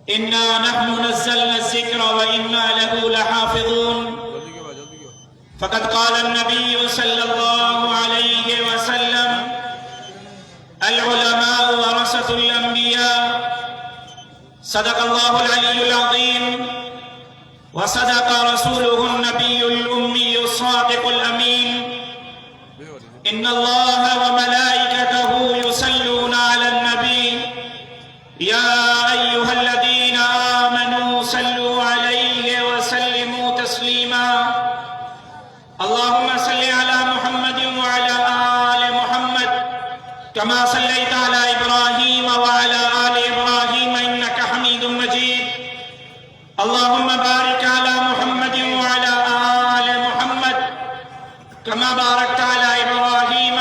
إنا نحن نزلنا الذكر وإنا له لحافظون. فقد قال النبي صلى الله عليه وسلم: العلماء ورثة الأنبياء. صدق الله العلي العظيم وصدق رسوله النبي الأمي الصادق الأمين. إن الله وملائكته يصلون على النبي يا أيها الذين آمنوا صلوا عليه وسلموا تسليما. اللهم صل على محمد وعلى آل محمد كما صليت على إبراهيم وعلى آل إبراهيم إنك حميد مجيد. اللهم بارك على محمد وعلى آل محمد كما باركت على إبراهيم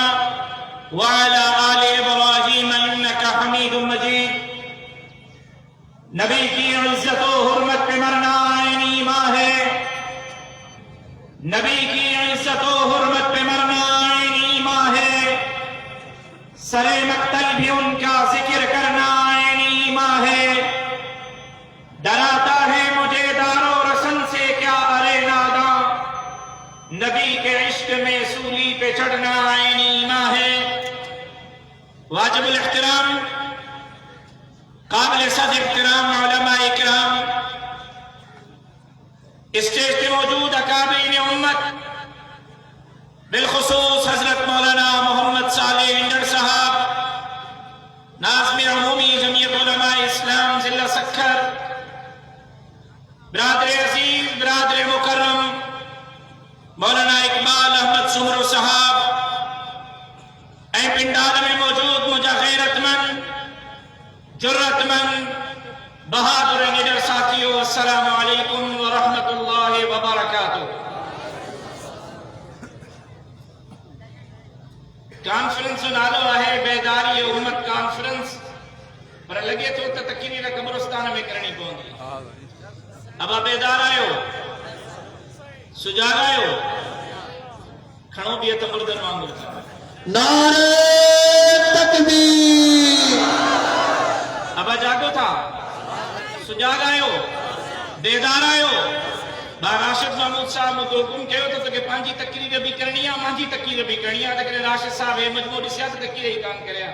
وعلى آل إبراهيم إنك حميد مجيد. نبی کی عزت و حرمت پہ مرنا عین ایمان ہے. نبی کی عزت و حرمت پہ مرنا عین ایمان ہے. سر مقتل بھی ان کا ذکر کرنا عین ایمان ہے. ڈراتا ہے مجھے دار و رسن سے کیا ارے ناداں. نبی کے عشق میں سولی پہ چڑھنا عین ایمان ہے. واجب الاحترام قابل صد احترام علماء اکرام، اسٹیج پہ موجود اکابرین امت، بالخصوص حضرت مولانا محمد صالح انڈر صاحب، ناظم عمومی جمعیت علماء اسلام ضلع سکھر، برادر عزیز، برادر مکرم مولانا اقبال احمد سمرو صاحب، اے پنڈال میں موجود مجھے غیرت مند، جرت مند، بہادر نڈر ساتھیو، السلام علیکم ورحمت اللہ وبرکاتہ. کانفرنس نالو ہے بیداری امت کانفرنس، پر لگے تو تقریر قبرستان میں کرنی پوندی. اب آپ بیدار آئے ہو، سجاگ آئے ہو، کھڑوں بھی ہے مردن مانگو. نعرہ تکبیر. ابا جاگو تھا، سجاگ آئے ہو، بیدار آئے ہو. با راشد محمود صاحب مجھے حکم کہو تو کہ پانچی تقریر بھی کرنی ہے، مانجی تقریر بھی کرنی ہے. لیکن راشد صاحب ہے مجموعی سیاست تقریر ہی کام کرے.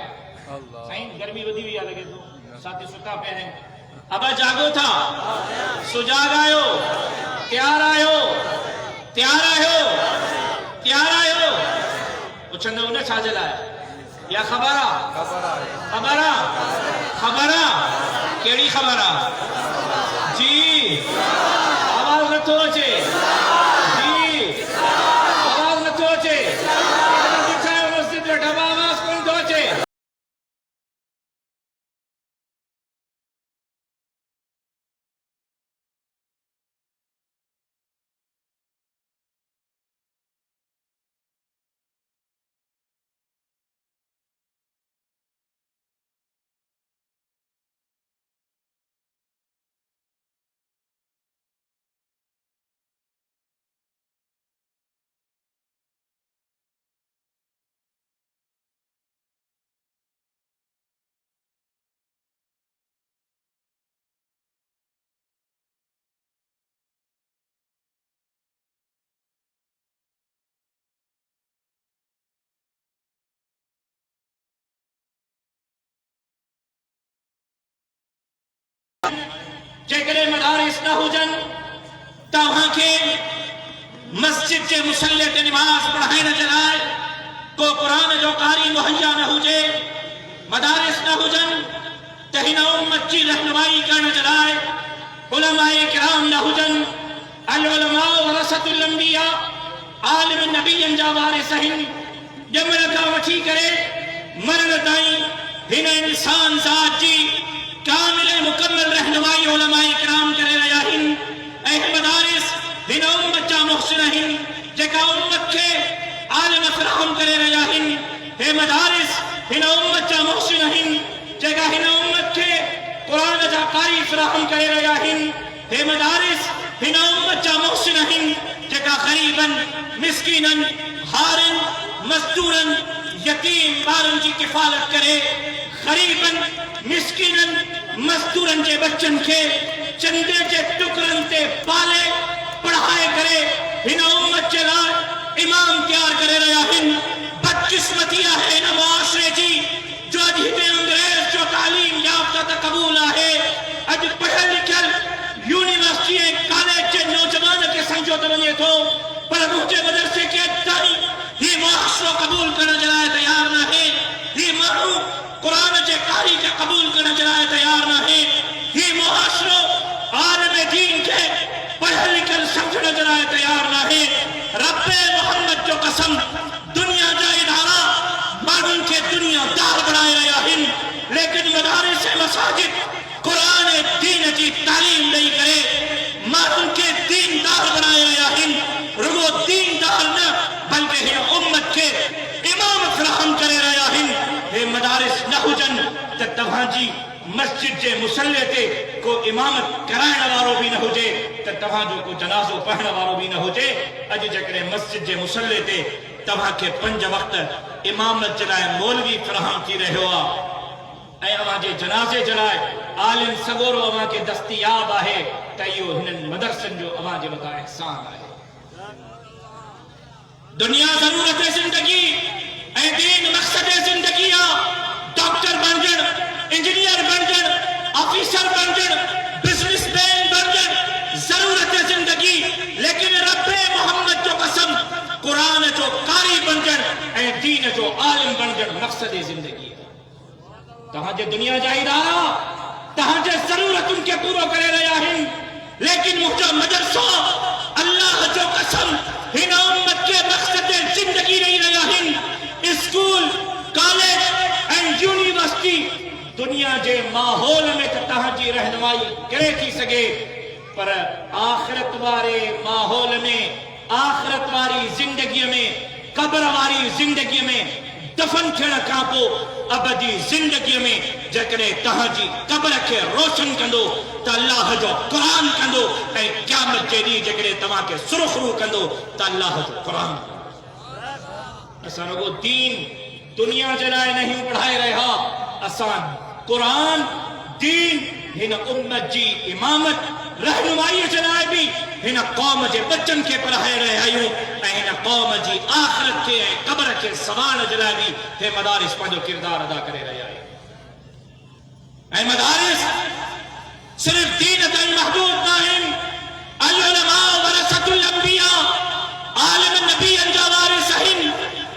سائیں گرمی ودی ہوئی لگے تو ساتھی ستا پہ ہیں. ابا جاگو تھا، سجاگ آئے ہو، تیار آئے ہو، تیار آئے ہو، تیار آئے ہو. پوچھنے انہیں چھا جلائے یا خبرہ خبرہ خبرہ کیڑی خبرہ جی آواز نہ تو اچے جی آواز نہ تو اچے مسجد میں ڈھبا آواز کون تو اچے. جگرے مدارس نہ ہو جن تا وہاں کے مسجد کے مسلح تے نماز پڑھائے نہ جلائے، کو قرآن جو قاری مہیا نہ ہو جے. مدارس نہ ہو جن تہینہ امت کی رہنمائی کا نہ جلائے. علماء کرام نہ ہو جن. العلماء ورثۃ الانبیاء، عالم نبی انجا وارث ہیں. جمع کا وٹھی کرے مرن تائیں ہن انسان ذات جی کامل مکمل رہنمائی علماء کرام کرے رہا ہن. اے مدارس ہن امت جا محسن ہن جکا امت کے عالم فراہم کرے رہا ہن. اے مدارس ہن امت جا محسن ہن جکا ہن امت کے قرآن جا قاری فراہم کرے رہا ہن. اے مدارس ہن امت جا محسن ہن جکا غریباً مسکیناً ہارن مزدوراً یتیم بارن کی کفالت کرے. غریباً مسکیناً مزدور सूरन जे बच्चन खे चंदे जे टुकरन ते पाले पढ़ाए करे हिन उम्मत जे लाइ इमाम तैयार करे रहिया आहिनि। बदकिस्मती आहे हिन मुआशरे जी जो अॼु हिते अंग्रेज जो तालीम याफ़्ता त क़बूल आहे। अॼु पढ़ियल लिखियल यूनिवर्सिटी ऐं कॉलेज जे नौजवान खे सम्झो त वञे थो, पर मुंहिंजे मदरसे खे अॼु ताईं हीउ मुआशरो क़बूल करण जे लाइ तयार न आहे। हीउ माण्हू क़ुरान जे कारी खे क़बूल करण जे लाइ तयार न आहे। हीउ मुआशरो आलिम दीन खे पढ़ियल लिखियल सम्झण जे लाइ तयार न आहे। रब्बे मोहम्मद जो कसम, दुनिया जा इदारा माण्हुनि खे दुनियादार बणाए रहिया आहिनि, लेकिन मदारिस ऐं मसाजिद क़ुरान ऐं दीन जी तालीम ॾेई करे माण्हुनि खे दीनदार बणाए रहिया आहिनि। रुगो दीनदार न बल्कि हिन उम्मत खे इमाम फराहम करे रहिया आहिनि। हे मदारिस न हुजनि त तव्हांजी मस्जिद जे मुसल्ले ते को इमामत कराइण वारो बि न हुजे, त तव्हांजो को जनाज़ो पढ़ण वारो बि न हुजे। अॼु जेकॾहिं मस्जिद जे मुसल्ले ते तव्हांखे 5 वक़्त इमामत जे लाइ मौलवी फराहम थी रहियो आहे ऐं अव्हां जे जनाज़े जे लाइ आलिम सगोरो अव्हां खे दस्तियाब आहे, त इहो हिननि मदरसनि जो अव्हां जे मथां एहसान आहे। दुनिया ज़रूरत ज़िंदगी ऐं दीन मक़सद ज़िंदगी आहे। डॉक्टर बणजण, इंजीनियर बणजण, ऑफिसर बणजण, बिजनेसमैन बणजण ज़रूरत ज़िंदगी, लेकिन रब्बे मोहम्मद जो कसम क़ुरान जो कारी बणजण ऐं दीन जो आलिम बणजण मक़सद ज़िंदगी आहे। तव्हांजे दुनिया जा इदारा तव्हांजे ज़रूरतुनि खे पूरो करे रहिया आहिनि, लेकिन मुंहिंजो मदरसो अल्लाह जो कसम हिन उम्मत खे मक़सद ज़िंदगी ॾेई रहिया आहिनि। स्कूल, कॉलेज ऐं यूनिवर्सिटी दुनिया जे माहौल में त तव्हांजी रहनुमाई करे थी सघे, पर आख़िरत वारे माहौल में, आख़िरत वारी ज़िंदगीअ में, क़ब्र वारी ज़िंदगीअ में, दफ़न थियण खां पोइ अबदी ज़िंदगीअ में जेकॾहिं तव्हांजी क़ब्र खे रोशन कंदो त अल्लाह जो क़ुरान कंदो, ऐं क़यामत जे ॾींहुं जेकॾहिं तव्हांखे सुरख़रू कंदो त अल्लाह जो क़ुरान। असां रुगो दीन दुनिया जे लाइ नहीं पढ़ाए रहिया, असां क़ुरान दीन हिन उम्मत जी इमामत रहनुमाई जे लाइ बि हिन क़ौम जे बच्चन खे पढ़ाए रहिया आहियूं, ऐं हिन क़ौम जी आख़िरत खे ऐं क़ब्र खे संभालण जे लाइ बि हे मदारिस पंहिंजो किरदार अदा करे रहिया आहिनि। ऐं मदारिस सिर्फ़ दीन ताईं महदूद न आहिनि। अल उलमा वरसतुल अंबिया, आलिम नबीअनि जा वारिस आहिनि।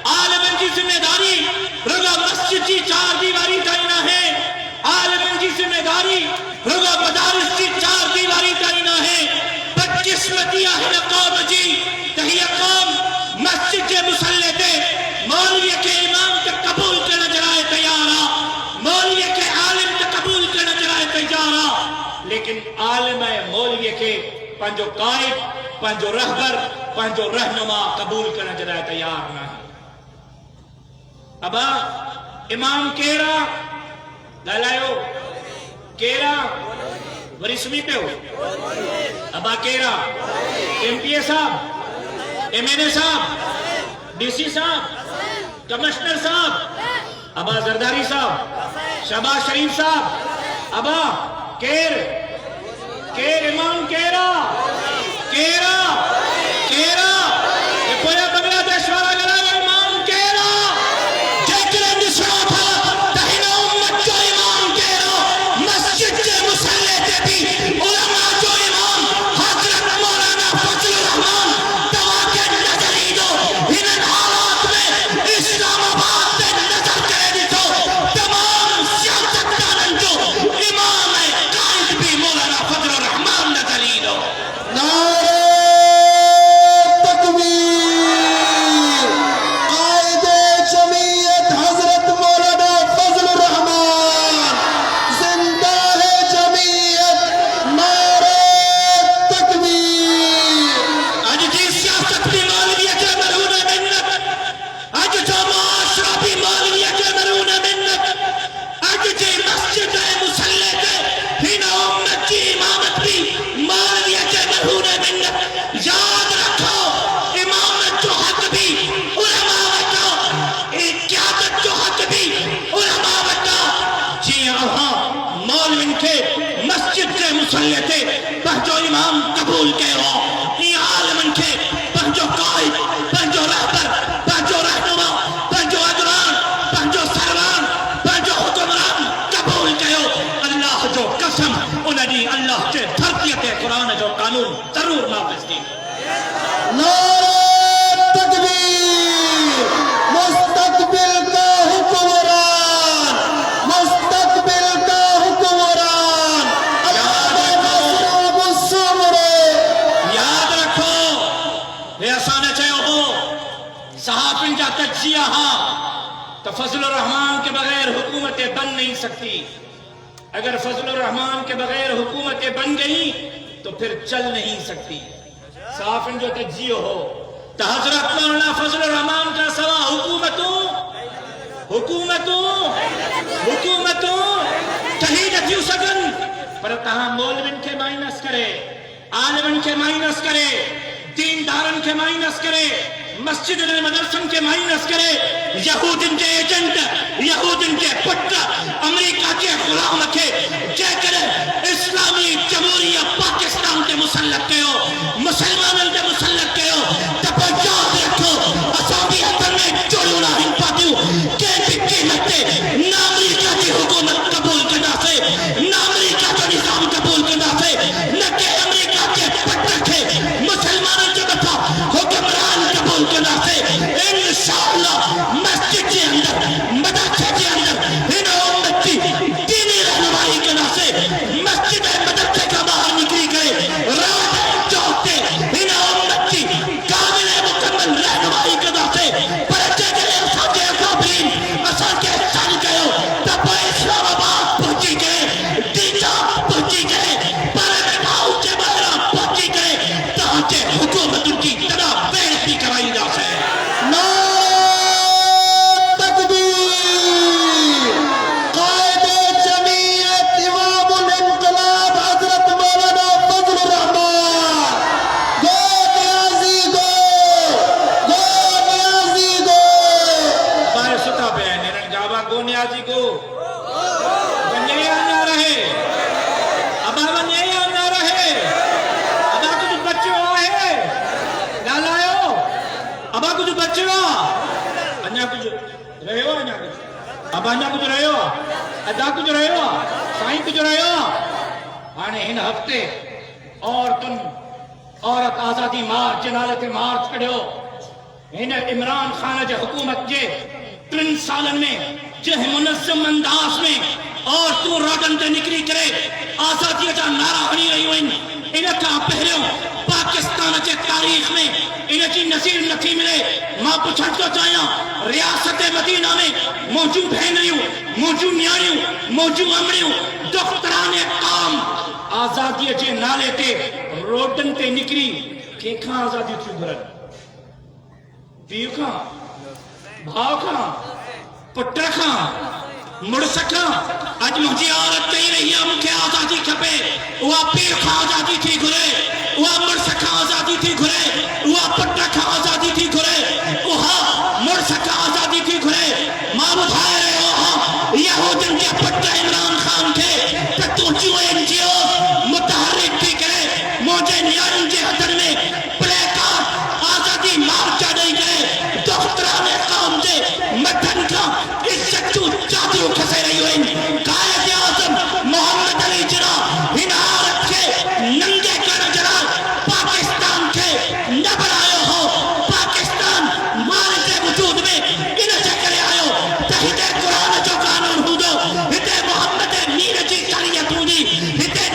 आलिमनि जी ज़िम्मेदारी रुगो मस्जिद जी 4 दीवारी ताईं न आहे। आलिमनि जी ज़िम्मेदारी रुगो मदारिस जी 4 दीवारी ताईं न आहे। बदकिस्मती आहे हिन क़ौम जी त हीअ क़ौम मस्जिद जे मुसल्ले ते मौलवीअ खे इमाम त क़बूल करण जे लाइ तयार आहे, मौलवीअ खे आलिम त क़बूल करण जे लाइ तयार आहे, लेकिन आलिम ऐं मौलवीअ खे पंहिंजो क़ाइद, पंहिंजो रहबर, पंहिंजो रहनुमा क़बूल करण जे लाइ तयार न आहे। अबा इमाम केरा ॻाल्हायो, केरा वरी सुम्ही पियो। अबा केरा MPA साहब, MNA साहब, DC साहब, कमिश्नर साहब, अबा जरदारी साहब, शहबाज शरीफ साहब। अबा केर केर इमाम केरा केरा केरा ये पूरा बांग्लादेश वाला ॻाल्हायो इमाम केरा। जेकॾहिं ॾिसणो था त हिन उम्मत जो इमाम केरो, मस्जिद जे मुसल्ले ते बि उलमा जो इमाम हज़रत मौलाना फजलुर रहमान तव्हांखे नज़र ईंदो। हिननि हालात में इस्लामाबाद ते नज़र करे ॾिठो, तमाम सियासतदाननि जो इमाम ऐं क़ाइद बि मौलाना फजलुर रहमान नज़र ईंदो। नारे مسلط پنجو امام قبول کرو ای عالمن کے پنجو قائد پنجو رہبر پنجو رہنما پنجو ادران پنجو سروان پنجو حکمران قبول کرو اللہ جو قسم انہیں اللہ کے دھرتیت قرآن جو قانون ضرور نافذ کی نعرہ تکبیر مستقبل کا حکمران مستقبل کا حکمران یاد رکھو یہ آسانے چاہے ہو صحافین کا تجزیہ ہاں تو فضل الرحمان کے بغیر حکومتیں بن نہیں سکتی اگر فضل الرحمان کے بغیر حکومتیں بن گئی تو پھر چل نہیں سکتی صحافین جو تجزیہ ہو تو حضرت مولانا فضل الرحمان کا سوا حکومتوں کہیں نتیو سگن پر تہاں مولوین کے مائنس کرے عالمن کے مائنس کرے دیندارن کے مائنس کرے مسجد مدرسن کے مائنس کرے یہودن کے ایجنٹ یہودن کے پٹر امریکہ کے غلام کے جے کرے اسلامی جمہوریہ پاکستان کے مسلط کے ہو مسلمانن کے مسلط کے ہو تب یاد رکھو اسامی حتر میں جوڑونا ہن پاتیو کہ بکی لگتے نہ امریکہ کی حکومت قبول کرنا سے نہ امریکہ کا نظام قبول کرنا سے نہ کہ امریکہ کے پٹر کے مسلمانن کے بتا حکمران قبول کرنا سے انشاءاللہ مسجد کے اندر مدرسے کے اندر ان امت کی دینی رہنمائی کرنا سے مسجد مدرسے کا باہر نکلی گئے رات چوکتے ان امت کی کامل مکمل رہنمائی کرنا سے پرچے کے لئے ساتھے اکابرین اثر کے سال گئے تب اسلام آباد پہنچی گئے دیتا پہنچی گئے پرمٹاؤ کے بہرہ پہنچی گئے تاکہ حکومت ان کی طرح بیعتی کرائی جا سے ابانیا کچھ رہے ہو ادا کچھ رہے ہو سائیں کچھ رہے ہو آنے ان ہفتے عورت آزادی مارچ جنالت مارچ کڑے ہو ان عمران خان جے حکومت جے 3 سالن میں جے منظم انداز میں اور تو روڈن تے نکلی کرے آزادی جا نعرہ ہنی رہی ہوئیں انہیں کا پہریوں پاکستان کے تاریخ میں انہیں کی نظیر نتھی ملے ماں پچھٹ کو چاہیاں ریاست مدینہ میں موجود بہنریوں موجود نیاریوں موجود امریوں دختران قام آزادی جے نالے تے روڈن تے نکلی کہ کھاں آزادی تھی گھرن پیو کھاں بھاؤ کھاں پٹر کھاں مڑ سکاں آج مجھے عورت کہی رہی ہے مکھے آزادی کھپے وہ پیو کھاں آزادی تھی گھرے وہ مڑ سکاں آزادی تھی گھرے وہ پٹر کھاں آزادی تھی گھرے وہ مڑ سکاں آزادی تھی گھرے ماں بھائے رہے ہو یہودن کے پٹر عمران خان کے تکتوں جو NGO متحرک تھی کرے موجے نیارن کے حدر میں پلے کار آزادی مارچا نہیں گئے دختران قوم دے مدن کا عزت تو چادروں کھسے رہی ہوئیں قائد اعظم محمد علی جناح ان عورت کے ننگے کر جناح پاکستان کے نہ بنائے ہو پاکستان مارتے وجود میں انہیں سے کرے آئے ہو تحیدے قرآن جو قانون ہو دو ہتے محمد میر جی شریعت ہو دی ہتے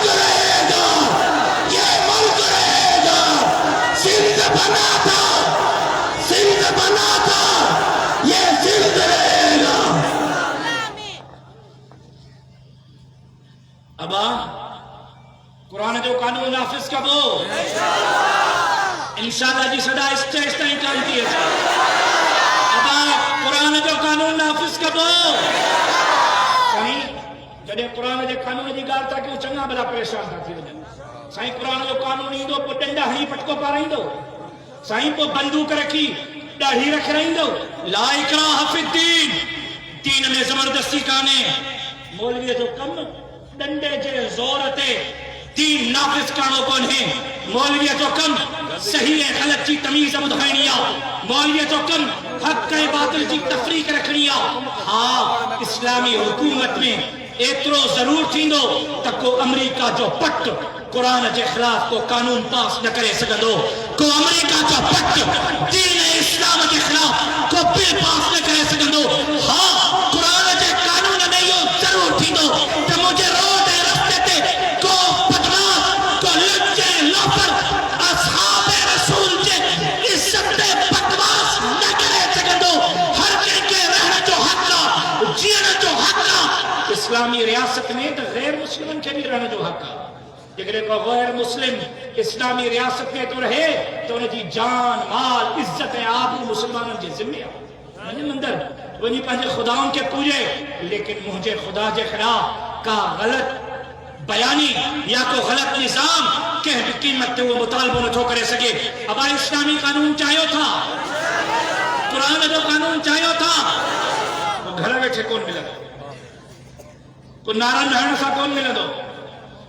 ملک رہے گا، یہ ملک رہے گا. سندھ بنا تھا، سندھ بنا تھا، یہ سندھ رہے گا. ابا قرآن جو قانون نافذ کبو انشاءاللہ جی صدا اسٹیج تائیں چلتی ہے. ابا قرآن جو قانون نافذ کبو سائیں جڏहिं قرآن جے قانون جی ڳالहि تا کیوں چङा भला परेशान था थी वञनि. साईं قرآن जो قانون ईंदो पोइ डंडा हणी पटको पाराईंदो. साईं पोइ बंदूक रखी ॾाढ़ी रखाईंदो. ला इकराह फिद्दीन, दीन में ज़बरदस्ती कान्हे. मौलवीअ जो कमु डंडे जे ज़ोर ते दीन नाफ़िज़ करणो कोन्हे. मौलवीअ जो कमु सही ऐं ग़लत जी तमीज़ ॿुधाइणी आहे. मौलवीअ जो कमु हक़ ऐं बातिल जी तफ़रीक़ रखणी आहे. हा, इस्लामी हुकूमत में एतिरो ज़रूर थींदो त को अमेरिका जो पट कुरान जे ख़िलाफ़ को कानून पास न करे सघंदो. को अमेरिका जो पट दीन ऐं इस्लाम जे ख़िलाफ़ को बिल पास न करे सघंदो. हा, कुरान जे कानून में इहो ज़रूर थींदो त मुंहिंजे रोड ऐं रस्ते ते को बदमाश, को लुच ऐं लोफर असहाब रसूल जे इज़्ज़त ते बदमाश न करे सघंदो. हर कंहिंखे रहण जो हक़ आहे, जीअण जो हक़ आहे. इस्लामी रियासत में तो गैर मुस्लिमन के भी रहने जो हक है. जेकॾहिं को गैर मुस्लिम इस्लामी रियासत में तो रहे तो उनकी जान, माल, इज्जत ऐं आबरू मुसलमाननि जे ज़िम्मे आहे. वञी मंदर वञी पंहिंजे ख़ुदाउनि खे पूॼे, लेकिन मुंहिंजे ख़ुदा जे ख़िलाफ़ का ग़लत बयानी या को ग़लत निज़ाम कंहिं बि क़ीमत ते उहो मुतालबो नथो करे सघे. अबा इस्लामी कानून चाहियो था, क़ुरान जो कानून चाहियो था, घर वेठे कोन मिलंदो. को नारन हणण सां कोन मिलंदो.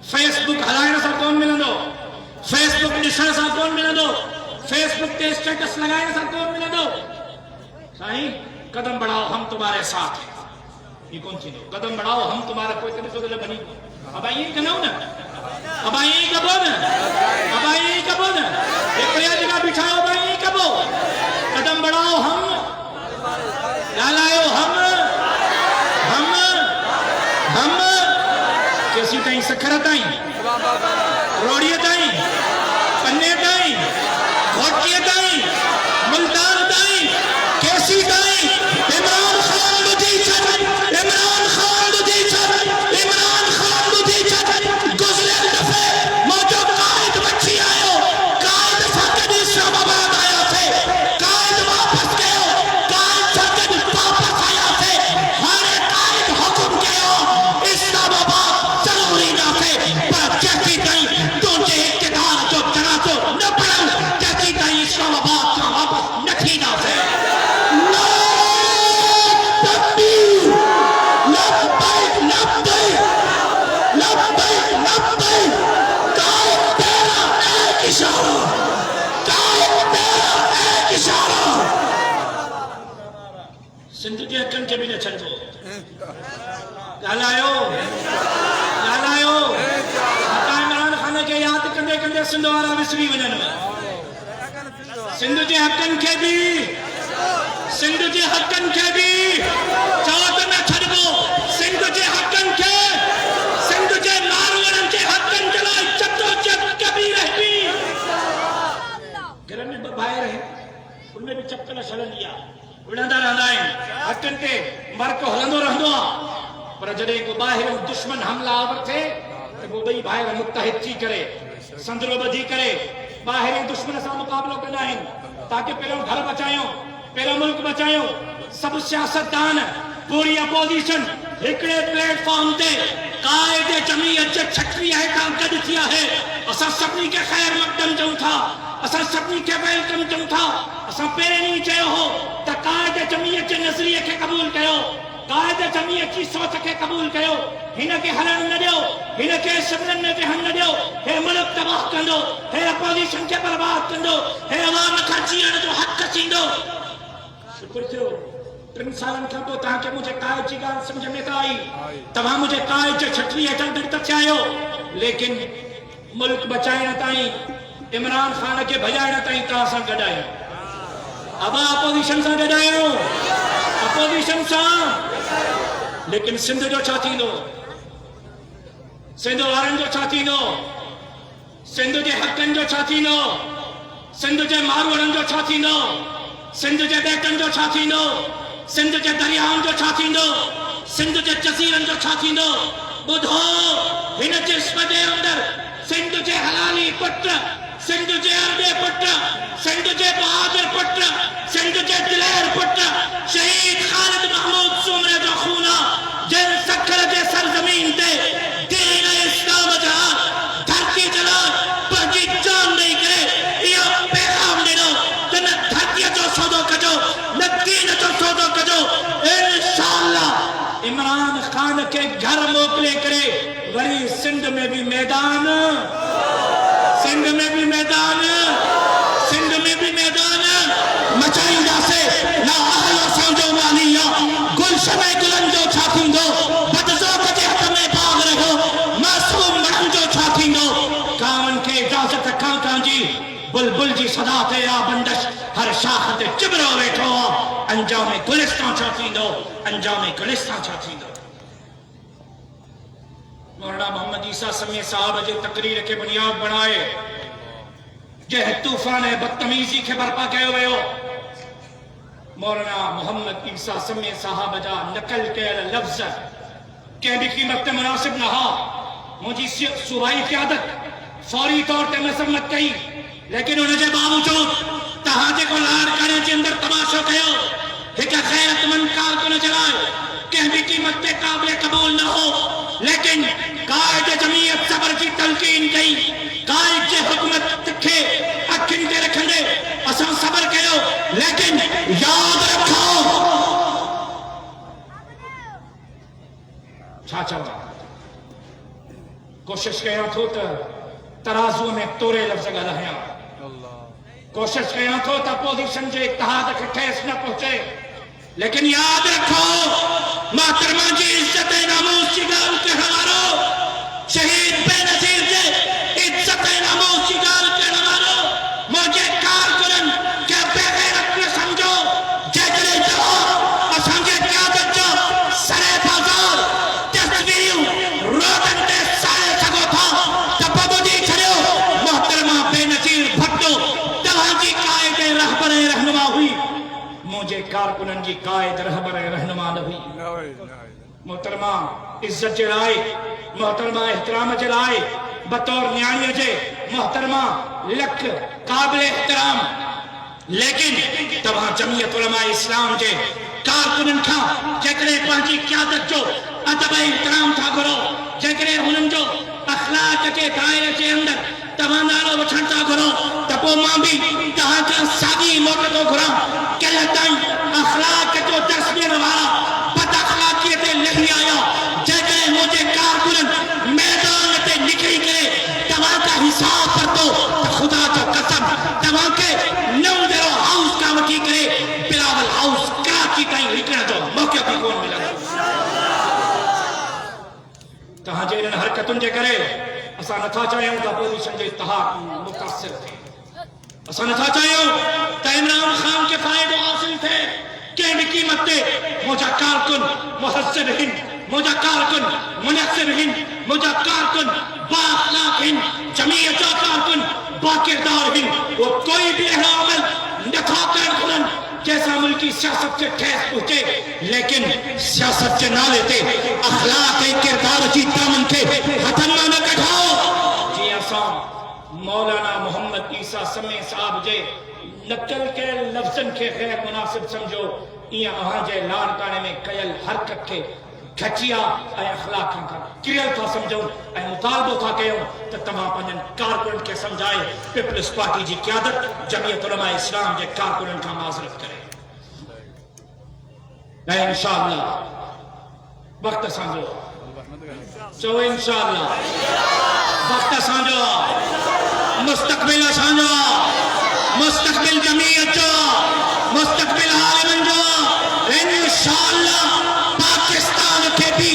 फेसबुक हलाइण सां कोन मिलंदो. फेसबुक ॾिसण सां कोन मिलंदो. फेसबुक ते स्टेटस लगाइण सां कोन मिलंदो. साईं कदम बढ़ाओ हम तुम्हारे साथ हैं, ये कोन थींदो. कदम बढ़ाओ हम तुम्हारे कोई ॾिसो त बनी. अब ईअं कंदव न, अब ईअं कबो न, अब ईअं कबो न. हिकिड़े जॻह बिठायो, अब ईअं कबो. कदम बढ़ाओ हम, ॻाल्हायो हम, हम केसी ताईं, सखर ताईं, रोड़ीअ ताईं, पन्ने ताईं, घोटीअ ताईं, मुल्तान ताईं, केसी ताईं. इमरान खान ॿुधी छॾ, इमरान खान ॿुधी छॾ, इमरान खान ॿुधी छॾ. गुज़िरियल दफ़े मुंहिंजो क़ाइद बची आयो, क़ाइद सां गॾु इस्लामाबाद आयासीं, क़ाइद वापसि कयो, क़ाइद सां गॾु वापसि आयासीं. हाणे क़ाइद हुकुम कयो इस्लामाबाद ज़रूर ईंदासीं, पर जेसीं ताईं तुंहिंजे इक़्तिदार जो जनाज़ो न पढ़ूं तेसीं ताईं इस्लामाबाद खां वापसि न थींदासीं. सिंध जे हक़नि खे बि न छॾिबो. ॻाल्हायो, ॻाल्हायो. इमरान खान खे यादि कंदे कंदे सिंध वारा विसरी वञनि. सिंध जे हक़नि खे बि, सिंध जे हक़नि खे बि चओ त न छॾिबो. सिंध जे हक़नि खे, सिंध जे मारवरनि जे हक़नि जे लाइ जदोजहद कबी रहंदी. घर में ॿ भाइर आहिनि, उनमें बि चपकल छॾंदी आहे, विढ़ंदा रहंदा आहिनि. हक़नि ते मर्को हलंदो रहंदो आहे. पर जॾहिं को ॿाहिरियों दुश्मन हमलावर थिए त पोइ ॿई भाइर मुत्तहिद थी करे, संदरो ॿधी करे ॿाहिरियों दुश्मन सां मुक़ाबिलो कंदा आहिनि. ताकि पहिरियों घर बचायूं, पहिरियों मुल्क बचायूं. सभु सियासतदान, पूरी अपोजिशन हिकिड़े प्लेटफॉर्म ते क़ाइद जमीयत जे छटरी हेठां गॾु थी आहे. असां सभिनी खे ख़ैर मक़दम चऊं था, असां सभिनी खे वेलकम चऊं था. असां पहिरें ॾींहुं चयो हो त क़ाइद जमीयत जे नज़रिए खे क़बूल कयो, क़ाइद जमीयत जी सोच खे क़बूल कयो. हिन खे हलण न ॾियो, हिन खे शिमलनि में वेहण न ॾियो. हे मुल्क तबाह कंदो, हे अपोजिशन खे बर्बाद कंदो, हे अवाम खां जीअण जो हक़ छींदो. शुक्र थियो 3 सालनि खां पोइ तव्हांखे मुंहिंजे क़ाइद जी ॻाल्हि सम्झ में त आई. तव्हां मुंहिंजे क़ाइद जे छटरी हेठां गॾु त थिया आहियो, लेकिन मुल्क बचाइण ताईं, इमरान खान खे भॼाइण ताईं तव्हां सां गॾु आहियो. अब अपोजिशन सां गॾु आहियो, अपोजिशन सां. लेकिन सिंध जो छा थींदो? सिंध वारनि जो छा थींदो, सिंध जे हक़नि जो छा थींदो, सिंध जे मारूअड़नि जो छा थींदो, सिंध जे ॿेटनि जो छा थींदो, सिंध जे दरियाउनि जो छा थींदो, सिंध जे जज़ीरनि जो छा थींदो। ॿुधो, हिन जिस्म जे अंदरि सिंध जे हलाली पुट, सिंध जे अरबे पुट, सिंध जे बहादुर पुट, सिंध जे दिलेर पुट शहीद ख़ालिद महमूद सूमरे जो खून जिन सखर जे सरज़मीन ते दीन इस्लाम जा धरती जला पंहिंजी जान ॾेई करे इहो पैगाम ॾिनो त न धरतीअ जो सौदो कजो, न दीन जो सौदो कजो। इंशाअल्लाह इमरान खान के घर मोकिले करे वरी सिंध में भी मैदान, सिंध में भी मैदान, सिंध में भी मैदान मचाईंदासे। ना अहलो समझो मानिया गुलशन गुलन जो छा थींदो, बदज़ोक जे हथ में बाग रहो, मासूम मणनि जो छा थींदो। कावन खे इजाज़त खां जी बुलबुल जी सदा ते या बंदश हर शाख ते चिबरो वेठो, अंजाम गुलिस्तान छा थींदो, अंजाम गुलिस्तान छा थींदो। मौलाना मोहम्मद ईसा समीअ साहब जे तकरीर खे बुनियाद बणाए जंहिं तूफ़ान बदतमीज़ी खे बर्पा कयो वियो, मौलाना मोहम्मद ईसा समीअ साहब जा नकल कयल लफ़्ज़ कंहिं बि क़ीमत ते मुनासिब न हा। मुंहिंजी सूबाई क़यादत फौरी तौर ते मसम्मत कई, लेकिन उनजे बावजूद तव्हां जेको लाड़काने जे अंदरि तमाशो कयो, हिक ग़ैरतमंद कारकुन जे लाइ कंहिं बि क़ीमत ते क़ाबिल क़बूल न हो। लेकिन कायद जमीयत सबर जी तलकीन कई, कायद जे हुकूमत खे अखियुनि ते रखंदे असां सबर कयो, लेकिन याद रखो छा चवां, कोशिश कयां थो त तराज़ू में तोरे लफ़्ज़ ॻाल्हायां, कोशिश कयां थो त अपोज़िशन जे इत्तेहाद खे ठेस न पहुचे, लेकिन याद रखो मोहतरमा जी इज्जत नामूस जी ॻाल्हि करण वारो, शहीद बेनज़ीर जे इज्जत नामूस जी ॻाल्हि करण वारो मुंहिंजे कारकुननि खे बेग़ैरत न सम्झो। जेकॾहिं तव्हां असांजे क़यादत जो सरे बाज़ार तस्वीरूं रोडनि ते साड़े सघो था त पोइ ॿुधी छॾियो, मोहतरमा बेनज़ीर भट्टो तव्हांजी क़ाइद रहबर रहनुमा हुई, मुझे कारकुनन जी कायद रहबर रहनुमा न हुई। मोहतरमा इज्जत जे लाइ, मोहतरमा एहतराम जे लाइ बतौर न्याणीअ जे मोहतरमा लख क़ाबिल एहतराम, लेकिन तव्हां जमीयत उलमा इस्लाम जे कारकुनन खां जेकॾहिं पंहिंजी क़यादत जो अदब एहतराम था घुरो, जेकॾहिं हुननि जो अख़लाक जे दायरे जे अंदरि तव्हां नालो वठण था घुरो, त पोइ मां बि तव्हां खां साॻी मोट थो घुरां। कल्ह ताईं अख़लाक जो दर्स ॾियण वारा बद अख़लाक़ीअ ते लही आया, जेकॾहिं मुंहिंजे कारकुननि मैदान ते निकिरी करे तव्हां खां हिसाब वरितो त ख़ुदा जो कसम तव्हांखे नव दरो हाउस खां वठी करे बिलावल हाउस कराची ताईं लिकण जो मौक़ो बि कोन मिलंदो। तव्हांजे इन्हनि हरकतुनि जे करे असां नथा चाहियूं त अपोज़िशन जो इत्तेहाद मुतासिर थिए, असां नथा चाहियूं त इमरान खान खे फ़ाइदो हासिल थिए कंहिं बि क़ीमत ते। मुंहिंजा कारकुन मुहज़्ज़ब आहिनि, मुंहिंजा कारकुन मुनज़्ज़िम आहिनि, मुंहिंजा कारकुन बाअख़लाक़ आहिनि, जमीयत जा कारकुन बाकिरदार आहिनि। वो कोई बि अहिड़ो अमल नथा करणु घुरनि जंहिंसां मुल्की सियासत खे ठेस पहुचे, लेकिन सियासत जे नाले ते अख़लाक़ ऐं किरदार जी दामन खे हथनि मां न कढाओ। जीअं असां मौलाना मोहम्मद ईसा समीअ साहब जे नकल के लफ़्ज़नि खे ग़ैर मुनासिब सम्झो, ईअं अव्हांजे लाड़काणे में कयल हरकत खे घटिया ऐं अख़लाक खां किरियल था सम्झूं ऐं मुतालबो था कयूं त तव्हां पंहिंजनि कारकुननि खे सम्झाए पीपल्स पार्टी जी क़यादत जमीयत उलमा इस्लाम जे कारकुननि खां माज़रत करे। ऐं इंशाअल्लाह वक़्तु असांजो चओ, इंशाअल्लाह वक़्तु असांजो, मुस्तक़बिल असांजो, मुस्तक़बिल जमीयत जो, मुस्तक़बिल आलिमनि जो। इंशाअल्लाह पाकिस्तान खे बि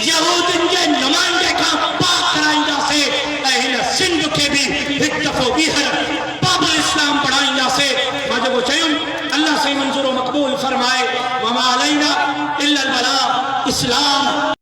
यहूदियुनि जे नुमाइंदे खां पाक कराईंदासीं ऐं हिन सिंध खे बि हिकु दफ़ो ॿीहर बाबुल इस्लाम पढ़ाईंदासीं। मां जेको चयुमि अल्लाह से मंज़ूर मक़बूल फरमाए। वमा अलैना इल्लल बलाग। इस्लाम